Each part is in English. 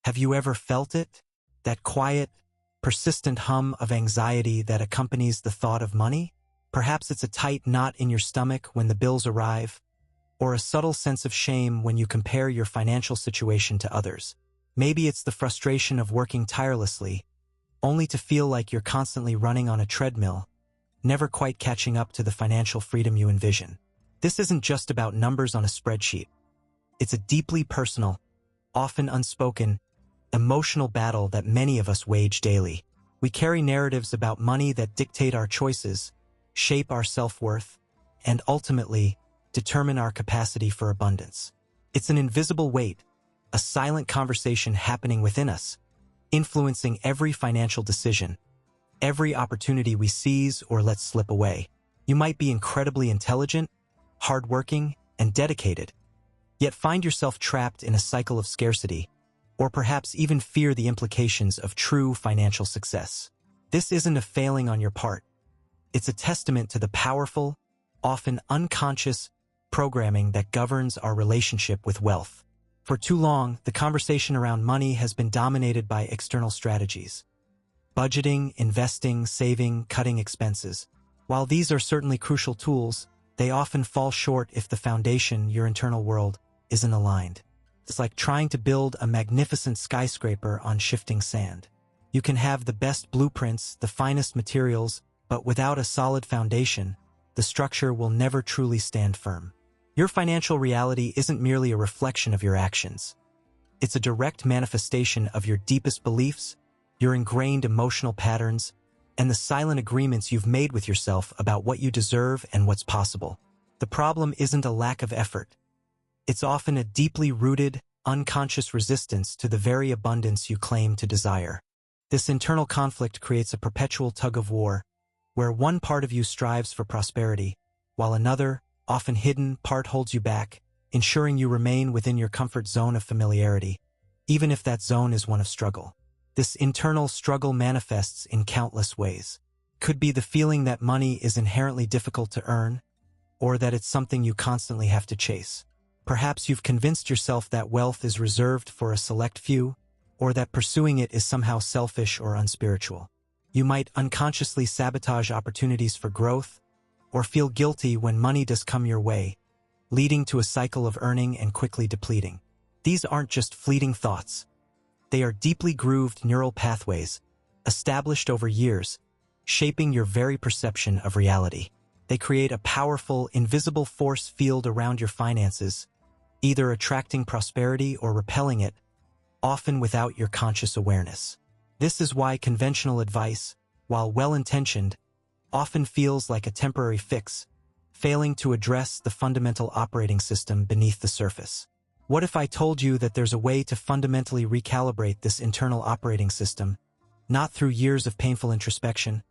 Have you ever felt it? That quiet, persistent hum of anxiety that accompanies the thought of money? Perhaps it's a tight knot in your stomach when the bills arrive, or a subtle sense of shame when you compare your financial situation to others. Maybe it's the frustration of working tirelessly, only to feel like you're constantly running on a treadmill, never quite catching up to the financial freedom you envision. This isn't just about numbers on a spreadsheet. It's a deeply personal, often unspoken, emotional battle that many of us wage daily. We carry narratives about money that dictate our choices, shape our self-worth, and ultimately determine our capacity for abundance. It's an invisible weight, a silent conversation happening within us, influencing every financial decision, every opportunity we seize or let slip away. You might be incredibly intelligent, hardworking, and dedicated, yet find yourself trapped in a cycle of scarcity, or perhaps even fear the implications of true financial success. This isn't a failing on your part. It's a testament to the powerful, often unconscious, programming that governs our relationship with wealth. For too long, the conversation around money has been dominated by external strategies. Budgeting, investing, saving, cutting expenses. While these are certainly crucial tools, they often fall short if the foundation, your internal world, isn't aligned. It's like trying to build a magnificent skyscraper on shifting sand. You can have the best blueprints, the finest materials, but without a solid foundation, the structure will never truly stand firm. Your financial reality isn't merely a reflection of your actions. It's a direct manifestation of your deepest beliefs, your ingrained emotional patterns, and the silent agreements you've made with yourself about what you deserve and what's possible. The problem isn't a lack of effort. It's often a deeply rooted, unconscious resistance to the very abundance you claim to desire. This internal conflict creates a perpetual tug-of-war, where one part of you strives for prosperity, while another, often hidden, part holds you back, ensuring you remain within your comfort zone of familiarity, even if that zone is one of struggle. This internal struggle manifests in countless ways. Could be the feeling that money is inherently difficult to earn, or that it's something you constantly have to chase. Perhaps you've convinced yourself that wealth is reserved for a select few, or that pursuing it is somehow selfish or unspiritual. You might unconsciously sabotage opportunities for growth, or feel guilty when money does come your way, leading to a cycle of earning and quickly depleting. These aren't just fleeting thoughts. They are deeply grooved neural pathways, established over years, shaping your very perception of reality. They create a powerful, invisible force field around your finances, either attracting prosperity or repelling it, often without your conscious awareness. This is why conventional advice, while well-intentioned, often feels like a temporary fix, failing to address the fundamental operating system beneath the surface. What if I told you that there's a way to fundamentally recalibrate this internal operating system, not through years of painful introspection,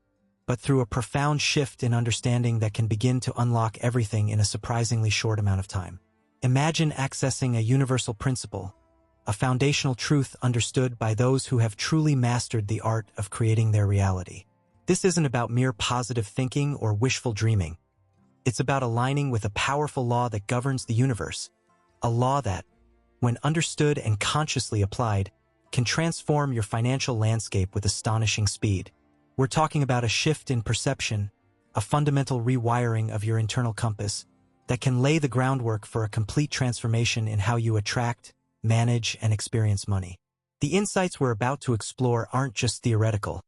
but through a profound shift in understanding that can begin to unlock everything in a surprisingly short amount of time? Imagine accessing a universal principle, a foundational truth understood by those who have truly mastered the art of creating their reality. This isn't about mere positive thinking or wishful dreaming. It's about aligning with a powerful law that governs the universe, a law that, when understood and consciously applied, can transform your financial landscape with astonishing speed. We're talking about a shift in perception, a fundamental rewiring of your internal compass that can lay the groundwork for a complete transformation in how you attract, manage, and experience money. The insights we're about to explore aren't just theoretical.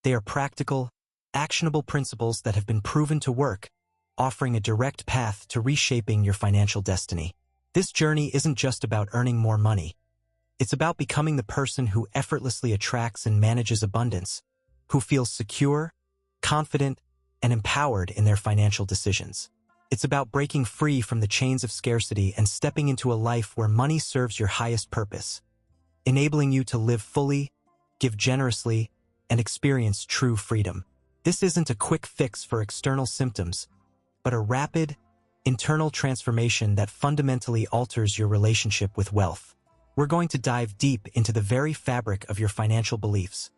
They are practical, actionable principles that have been proven to work, offering a direct path to reshaping your financial destiny. This journey isn't just about earning more money. It's about becoming the person who effortlessly attracts and manages abundance, who feels secure, confident, and empowered in their financial decisions. It's about breaking free from the chains of scarcity and stepping into a life where money serves your highest purpose, enabling you to live fully, give generously, and experience true freedom. This isn't a quick fix for external symptoms, but a rapid, internal transformation that fundamentally alters your relationship with wealth. We're going to dive deep into the very fabric of your financial beliefs,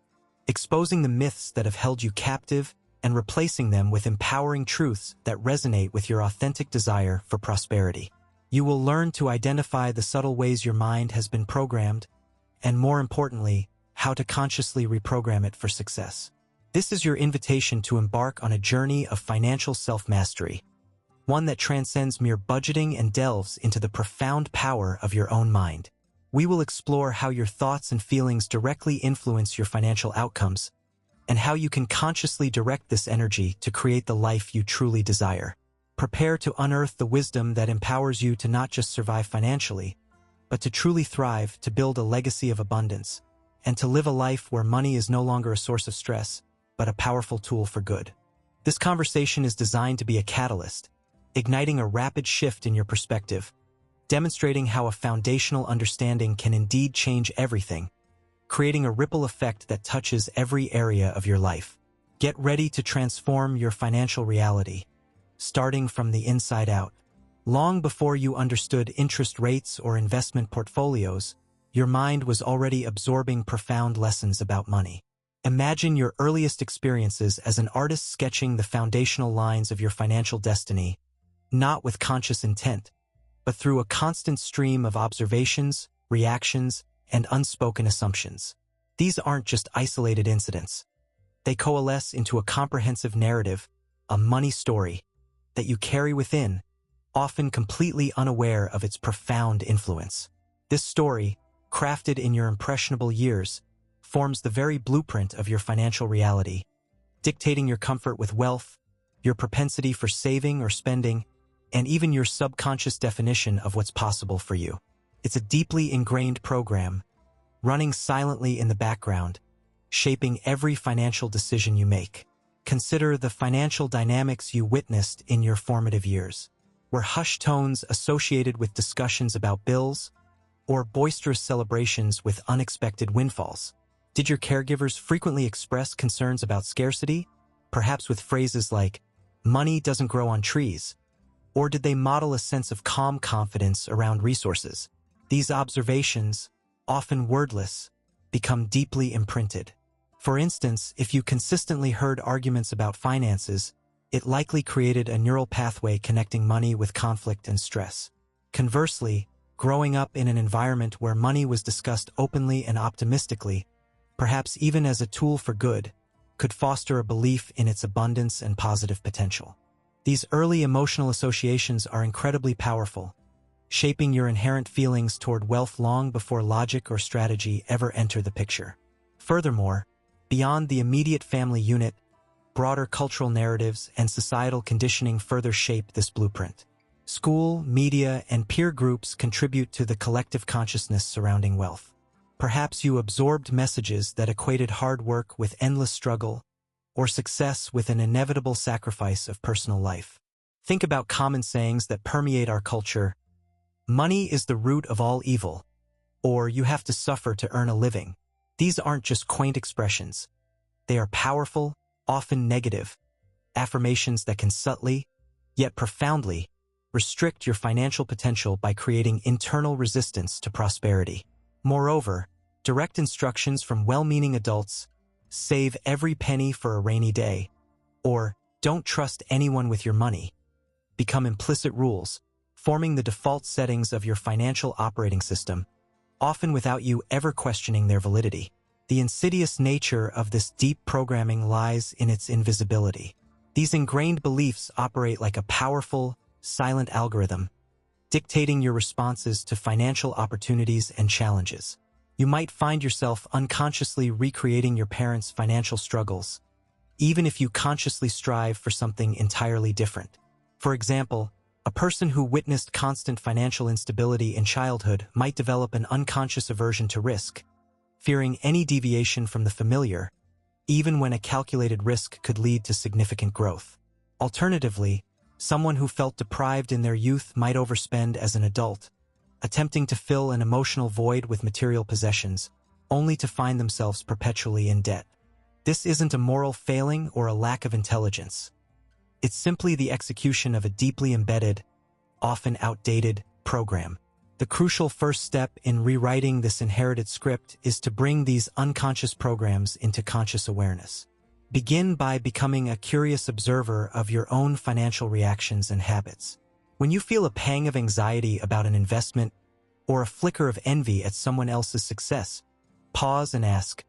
exposing the myths that have held you captive and replacing them with empowering truths that resonate with your authentic desire for prosperity. You will learn to identify the subtle ways your mind has been programmed, and more importantly, how to consciously reprogram it for success. This is your invitation to embark on a journey of financial self-mastery, one that transcends mere budgeting and delves into the profound power of your own mind. We will explore how your thoughts and feelings directly influence your financial outcomes, and how you can consciously direct this energy to create the life you truly desire. Prepare to unearth the wisdom that empowers you to not just survive financially, but to truly thrive, to build a legacy of abundance, and to live a life where money is no longer a source of stress, but a powerful tool for good. This conversation is designed to be a catalyst, igniting a rapid shift in your perspective, demonstrating how a foundational understanding can indeed change everything, creating a ripple effect that touches every area of your life. Get ready to transform your financial reality, starting from the inside out. Long before you understood interest rates or investment portfolios, your mind was already absorbing profound lessons about money. Imagine your earliest experiences as an artist sketching the foundational lines of your financial destiny, not with conscious intent, but through a constant stream of observations, reactions, and unspoken assumptions. These aren't just isolated incidents. They coalesce into a comprehensive narrative, a money story, that you carry within, often completely unaware of its profound influence. This story, crafted in your impressionable years, forms the very blueprint of your financial reality, dictating your comfort with wealth, your propensity for saving or spending, and even your subconscious definition of what's possible for you. It's a deeply ingrained program, running silently in the background, shaping every financial decision you make. Consider the financial dynamics you witnessed in your formative years. Were hushed tones associated with discussions about bills, or boisterous celebrations with unexpected windfalls? Did your caregivers frequently express concerns about scarcity, perhaps with phrases like, "Money doesn't grow on trees"? Or did they model a sense of calm confidence around resources? These observations, often wordless, become deeply imprinted. For instance, if you consistently heard arguments about finances, it likely created a neural pathway connecting money with conflict and stress. Conversely, growing up in an environment where money was discussed openly and optimistically, perhaps even as a tool for good, could foster a belief in its abundance and positive potential. These early emotional associations are incredibly powerful, shaping your inherent feelings toward wealth long before logic or strategy ever enter the picture. Furthermore, beyond the immediate family unit, broader cultural narratives and societal conditioning further shape this blueprint. School, media, and peer groups contribute to the collective consciousness surrounding wealth. Perhaps you absorbed messages that equated hard work with endless struggle, or success with an inevitable sacrifice of personal life. Think about common sayings that permeate our culture. "Money is the root of all evil," or "you have to suffer to earn a living." These aren't just quaint expressions. They are powerful, often negative, affirmations that can subtly, yet profoundly, restrict your financial potential by creating internal resistance to prosperity. Moreover, direct instructions from well-meaning adults, "Save every penny for a rainy day," or "Don't trust anyone with your money," become implicit rules, forming the default settings of your financial operating system, often without you ever questioning their validity. The insidious nature of this deep programming lies in its invisibility. These ingrained beliefs operate like a powerful, silent algorithm, dictating your responses to financial opportunities and challenges. You might find yourself unconsciously recreating your parents' financial struggles, even if you consciously strive for something entirely different. For example, a person who witnessed constant financial instability in childhood might develop an unconscious aversion to risk, fearing any deviation from the familiar, even when a calculated risk could lead to significant growth. Alternatively, someone who felt deprived in their youth might overspend as an adult, attempting to fill an emotional void with material possessions, only to find themselves perpetually in debt. This isn't a moral failing or a lack of intelligence. It's simply the execution of a deeply embedded, often outdated, program. The crucial first step in rewriting this inherited script is to bring these unconscious programs into conscious awareness. Begin by becoming a curious observer of your own financial reactions and habits. When you feel a pang of anxiety about an investment or a flicker of envy at someone else's success, Pause and ask,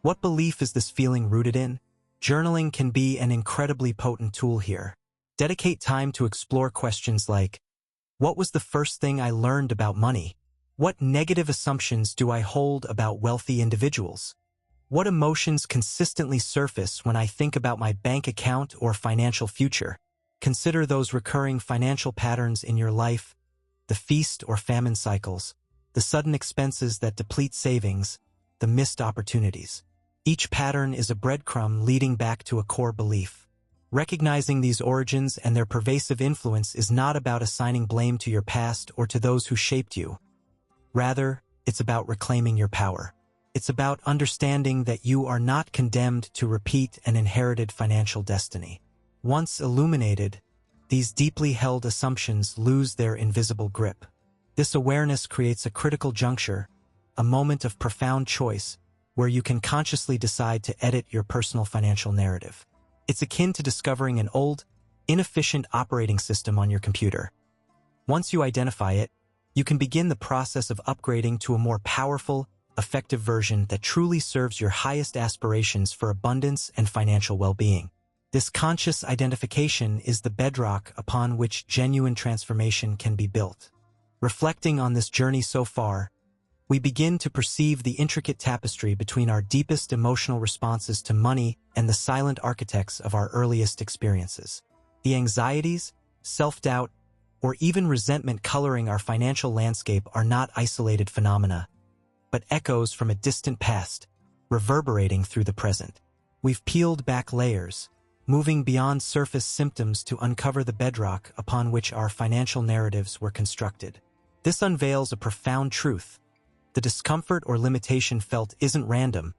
what belief is this feeling rooted in? Journaling can be an incredibly potent tool here. Dedicate time to explore questions like, what was the first thing I learned about money? What negative assumptions do I hold about wealthy individuals? What emotions consistently surface when I think about my bank account or financial future? Consider those recurring financial patterns in your life, the feast or famine cycles, the sudden expenses that deplete savings, the missed opportunities. Each pattern is a breadcrumb leading back to a core belief. Recognizing these origins and their pervasive influence is not about assigning blame to your past or to those who shaped you. Rather, it's about reclaiming your power. It's about understanding that you are not condemned to repeat an inherited financial destiny. Once illuminated, these deeply held assumptions lose their invisible grip. This awareness creates a critical juncture, a moment of profound choice, where you can consciously decide to edit your personal financial narrative. It's akin to discovering an old, inefficient operating system on your computer. Once you identify it, you can begin the process of upgrading to a more powerful, effective version that truly serves your highest aspirations for abundance and financial well-being. This conscious identification is the bedrock upon which genuine transformation can be built. Reflecting on this journey so far, we begin to perceive the intricate tapestry between our deepest emotional responses to money and the silent architects of our earliest experiences. The anxieties, self-doubt, or even resentment coloring our financial landscape are not isolated phenomena, but echoes from a distant past, reverberating through the present. We've peeled back layers, moving beyond surface symptoms to uncover the bedrock upon which our financial narratives were constructed. This unveils a profound truth. The discomfort or limitation felt isn't random,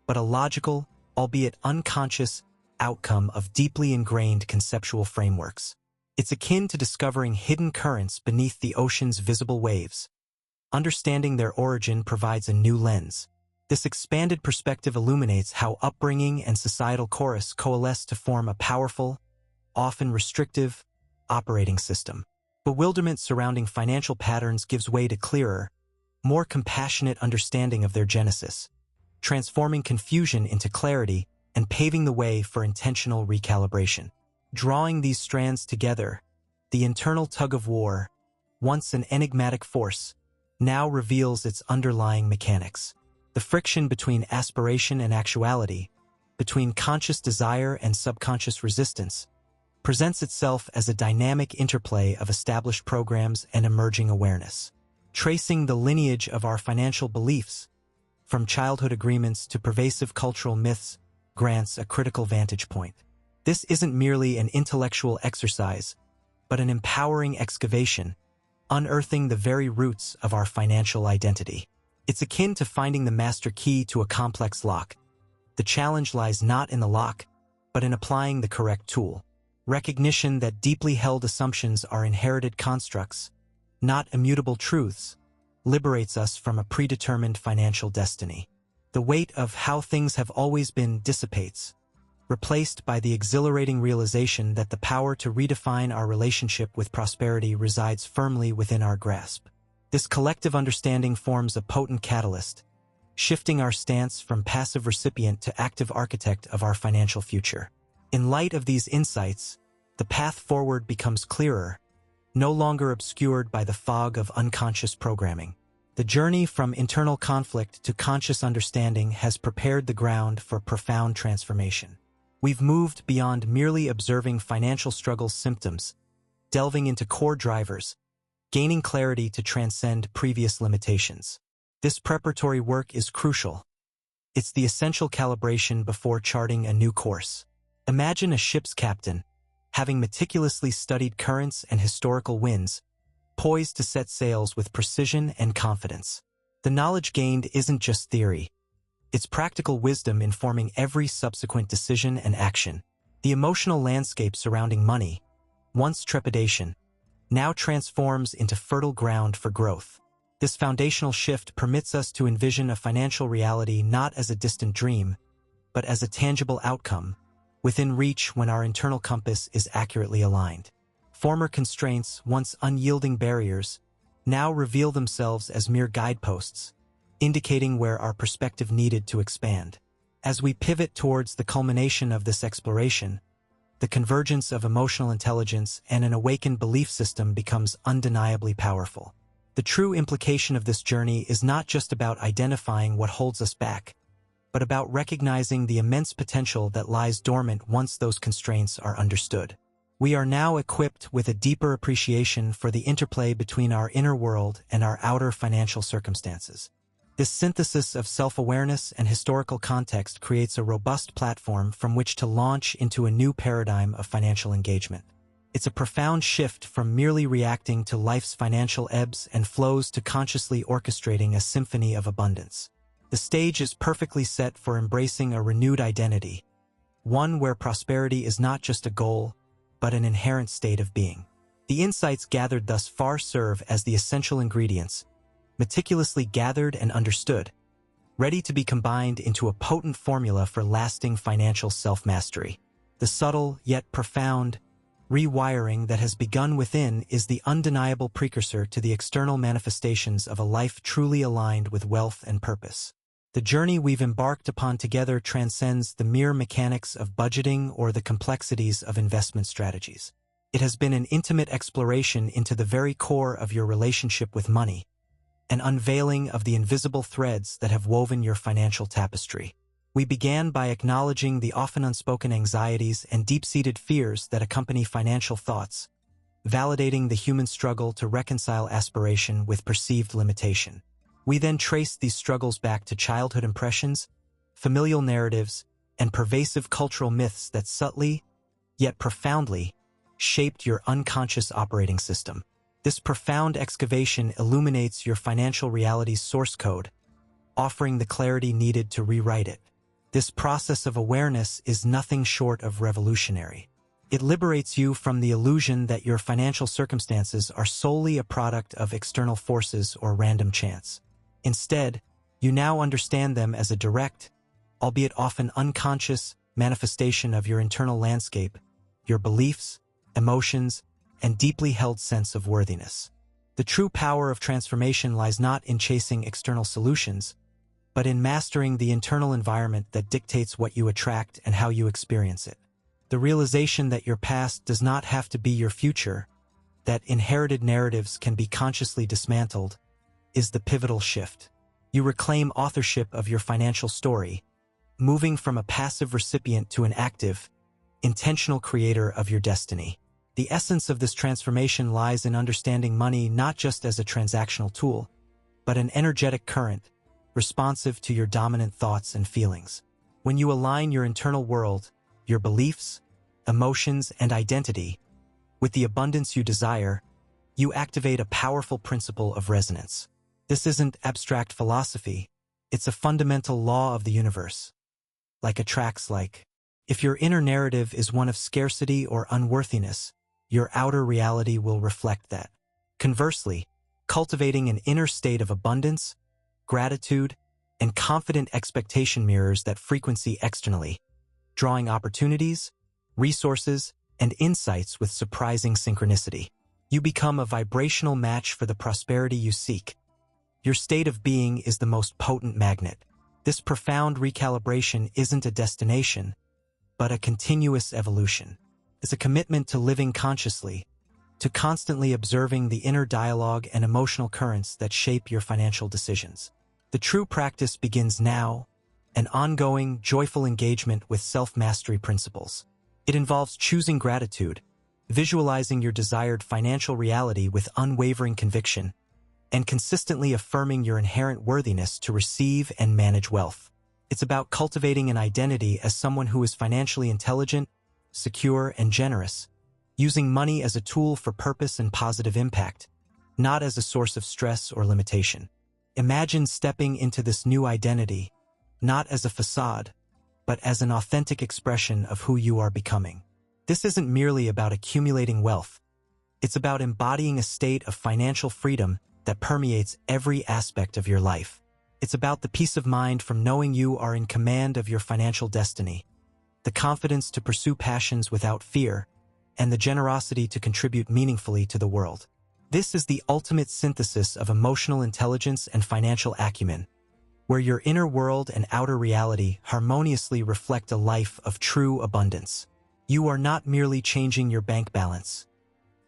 but a logical, albeit unconscious, outcome of deeply ingrained conceptual frameworks. It's akin to discovering hidden currents beneath the ocean's visible waves. Understanding their origin provides a new lens. This expanded perspective illuminates how upbringing and societal chorus coalesce to form a powerful, often restrictive, operating system. Bewilderment surrounding financial patterns gives way to clearer, more compassionate understanding of their genesis, transforming confusion into clarity and paving the way for intentional recalibration. Drawing these strands together, the internal tug-of-war, once an enigmatic force, now reveals its underlying mechanics. The friction between aspiration and actuality, between conscious desire and subconscious resistance, presents itself as a dynamic interplay of established programs and emerging awareness. Tracing the lineage of our financial beliefs, from childhood agreements to pervasive cultural myths, grants a critical vantage point. This isn't merely an intellectual exercise, but an empowering excavation, unearthing the very roots of our financial identity. It's akin to finding the master key to a complex lock. The challenge lies not in the lock, but in applying the correct tool. Recognition that deeply held assumptions are inherited constructs, not immutable truths, liberates us from a predetermined financial destiny. The weight of how things have always been dissipates, replaced by the exhilarating realization that the power to redefine our relationship with prosperity resides firmly within our grasp. This collective understanding forms a potent catalyst, shifting our stance from passive recipient to active architect of our financial future. In light of these insights, the path forward becomes clearer, no longer obscured by the fog of unconscious programming. The journey from internal conflict to conscious understanding has prepared the ground for profound transformation. We've moved beyond merely observing financial struggles symptoms, delving into core drivers, gaining clarity to transcend previous limitations. This preparatory work is crucial. It's the essential calibration before charting a new course. Imagine a ship's captain, having meticulously studied currents and historical winds, poised to set sails with precision and confidence. The knowledge gained isn't just theory. It's practical wisdom informing every subsequent decision and action. The emotional landscape surrounding money, once trepidation, now transforms into fertile ground for growth. This foundational shift permits us to envision a financial reality not as a distant dream, but as a tangible outcome, within reach when our internal compass is accurately aligned. Former constraints, once unyielding barriers, now reveal themselves as mere guideposts, indicating where our perspective needed to expand. As we pivot towards the culmination of this exploration, the convergence of emotional intelligence and an awakened belief system becomes undeniably powerful. The true implication of this journey is not just about identifying what holds us back, but about recognizing the immense potential that lies dormant once those constraints are understood. We are now equipped with a deeper appreciation for the interplay between our inner world and our outer financial circumstances. This synthesis of self-awareness and historical context creates a robust platform from which to launch into a new paradigm of financial engagement. It's a profound shift from merely reacting to life's financial ebbs and flows to consciously orchestrating a symphony of abundance. The stage is perfectly set for embracing a renewed identity, one where prosperity is not just a goal, but an inherent state of being. The insights gathered thus far serve as the essential ingredients, meticulously gathered and understood, ready to be combined into a potent formula for lasting financial self-mastery. The subtle, yet profound, rewiring that has begun within is the undeniable precursor to the external manifestations of a life truly aligned with wealth and purpose. The journey we've embarked upon together transcends the mere mechanics of budgeting or the complexities of investment strategies. It has been an intimate exploration into the very core of your relationship with money, an unveiling of the invisible threads that have woven your financial tapestry. We began by acknowledging the often unspoken anxieties and deep-seated fears that accompany financial thoughts, validating the human struggle to reconcile aspiration with perceived limitation. We then traced these struggles back to childhood impressions, familial narratives, and pervasive cultural myths that subtly, yet profoundly, shaped your unconscious operating system. This profound excavation illuminates your financial reality's source code, offering the clarity needed to rewrite it. This process of awareness is nothing short of revolutionary. It liberates you from the illusion that your financial circumstances are solely a product of external forces or random chance. Instead, you now understand them as a direct, albeit often unconscious, manifestation of your internal landscape, your beliefs, emotions, and deeply held sense of worthiness. The true power of transformation lies not in chasing external solutions, but in mastering the internal environment that dictates what you attract and how you experience it. The realization that your past does not have to be your future, that inherited narratives can be consciously dismantled, is the pivotal shift. You reclaim authorship of your financial story, moving from a passive recipient to an active, intentional creator of your destiny. The essence of this transformation lies in understanding money not just as a transactional tool, but an energetic current, responsive to your dominant thoughts and feelings. When you align your internal world, your beliefs, emotions, and identity with the abundance you desire, you activate a powerful principle of resonance. This isn't abstract philosophy, it's a fundamental law of the universe. Like attracts like. If your inner narrative is one of scarcity or unworthiness, your outer reality will reflect that. Conversely, cultivating an inner state of abundance, gratitude, and confident expectation mirrors that frequency externally, drawing opportunities, resources, and insights with surprising synchronicity. You become a vibrational match for the prosperity you seek. Your state of being is the most potent magnet. This profound recalibration isn't a destination, but a continuous evolution. It's a commitment to living consciously, to constantly observing the inner dialogue and emotional currents that shape your financial decisions. The true practice begins now, an ongoing, joyful engagement with self-mastery principles. It involves choosing gratitude, visualizing your desired financial reality with unwavering conviction, and consistently affirming your inherent worthiness to receive and manage wealth. It's about cultivating an identity as someone who is financially intelligent, secure, and generous, using money as a tool for purpose and positive impact, not as a source of stress or limitation. Imagine stepping into this new identity, not as a facade, but as an authentic expression of who you are becoming. This isn't merely about accumulating wealth. It's about embodying a state of financial freedom that permeates every aspect of your life. It's about the peace of mind from knowing you are in command of your financial destiny, the confidence to pursue passions without fear, and the generosity to contribute meaningfully to the world. This is the ultimate synthesis of emotional intelligence and financial acumen, where your inner world and outer reality harmoniously reflect a life of true abundance. You are not merely changing your bank balance.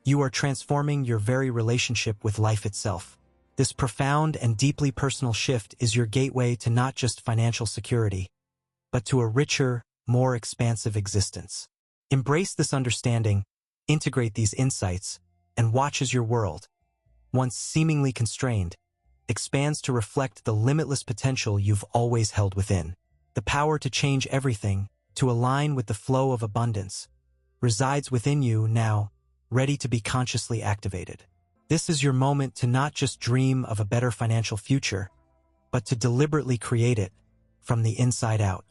You are transforming your very relationship with life itself. This profound and deeply personal shift is your gateway to not just financial security, but to a richer, more expansive existence. Embrace this understanding, integrate these insights, and watch as your world, once seemingly constrained, expands to reflect the limitless potential you've always held within. The power to change everything, to align with the flow of abundance, resides within you now, ready to be consciously activated. This is your moment to not just dream of a better financial future, but to deliberately create it from the inside out.